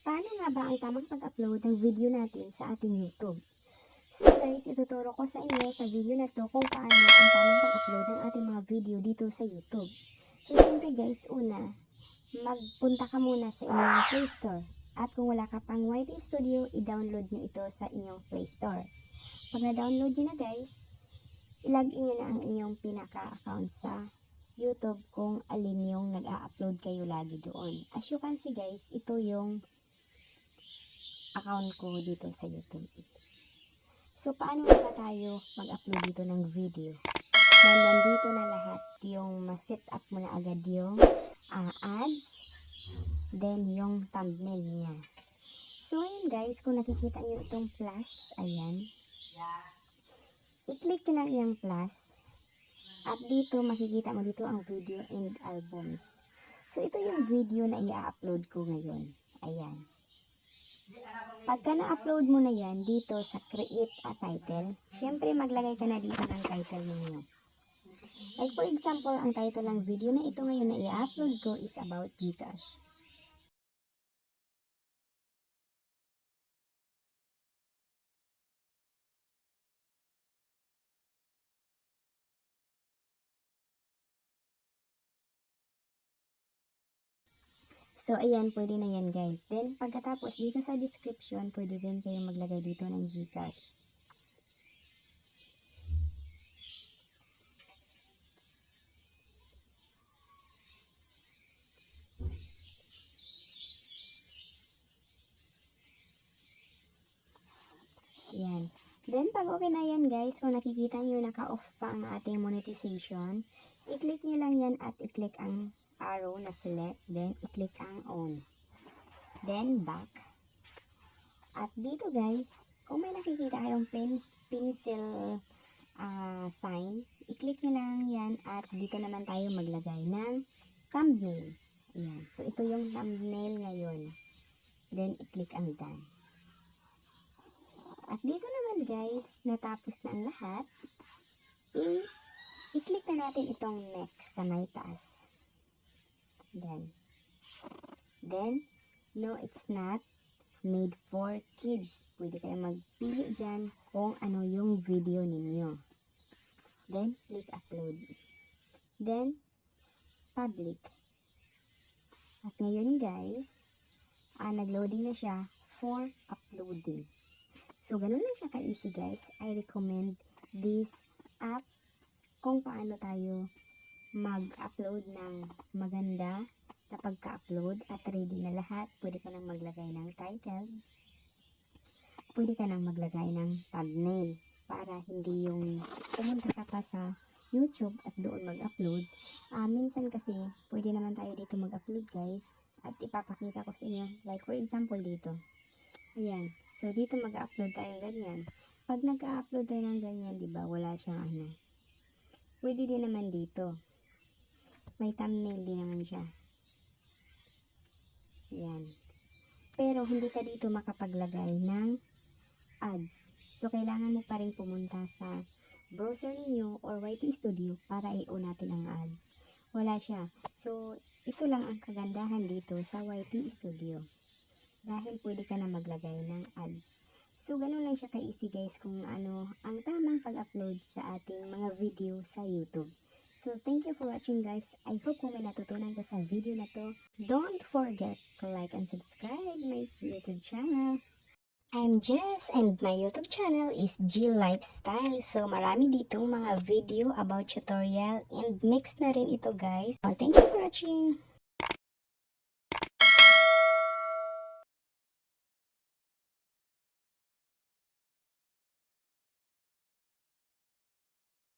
Paano nga ba ang tamang pag-upload ng video natin sa ating YouTube? So guys, ituturo ko sa inyo sa video na to kung paano ang tamang pag-upload ng ating mga video dito sa YouTube. So syempre guys, una, magpunta ka muna sa inyong Play Store. At kung wala ka pang YT Studio, i-download nyo ito sa inyong Play Store. Pag na-download nyo na guys, ilagin nyo na ang inyong pinaka-account sa YouTube kung alin yung nag-a-upload kayo lagi doon. As you can see guys, ito yung account ko dito sa YouTube. So, paano ba tayo mag-upload dito ng video? Nandito na lahat yung ma-set up mo na agad yung ads, then yung thumbnail niya. So, ayun guys, kung nakikita nyo itong plus, ayan, i-click nyo lang yung plus, at dito makikita mo dito ang video and albums. So, ito yung video na i-upload ko ngayon. Ayan. Pagka na-upload mo na yan dito sa create a title, syempre maglagay ka na dito ng title ninyo. Like for example, ang title ng video na ito ngayon na i-upload ko is about GCash. So, ayan, pwede na yan guys. Then, pagkatapos, dito sa description, pwede rin kayo maglagay dito ng GCash. Ayan. Then, pag okay na yan guys, kung nakikita nyo naka-off pa ang ating monetization, i-click nyo lang yan at i-click ang arrow na select, then i-click ang on. Then, back. At dito guys, kung may nakikita kayong pencil sign, i-click nyo lang yan at dito naman tayo maglagay ng thumbnail. Ayan. So, ito yung thumbnail ngayon. Then, i-click ang done. At dito naman guys, natapos na ang lahat, i-click na natin itong next sa may taas. Then, no, it's not made for kids. Pwede kayo magpili dyan kung ano yung video ninyo. Then, click upload. Then, public. At ngayon guys, nag-loading na siya for uploading. So, ganun lang siya ka-easy guys. I recommend this app kung paano tayo mag-upload ng maganda na pagka-upload at ready na lahat. Pwede ka nang maglagay ng title. Pwede ka nang maglagay ng thumbnail para hindi yung pumunta ka pa sa YouTube at doon mag-upload. Minsan kasi, pwede naman tayo dito mag-upload guys at ipapakita ko sa inyo. Like for example dito. Ayan. So, dito mag-upload tayo ganyan. Pag nag-upload tayo ng ganyan, diba, wala siyang ano. Pwede din naman dito. May thumbnail din naman siya. Ayan. Pero, hindi ka dito makapaglagay ng ads. So, kailangan mo pa rin pumunta sa browser ninyo or YT Studio para i-on natin ang ads. Wala siya. So, ito lang ang kagandahan dito sa YT Studio. Dahil pwede ka na maglagay ng ads. So, ganun lang siya ka-easy guys kung ano ang tamang pag-upload sa ating mga video sa YouTube. So, thank you for watching guys. I hope kung may natutunan ka sa video na to. Don't forget to like and subscribe my YouTube channel. I'm Jess and my YouTube channel is G Lifestyle. So, marami ditong mga video about tutorial and mix na rin ito guys. Thank you for watching.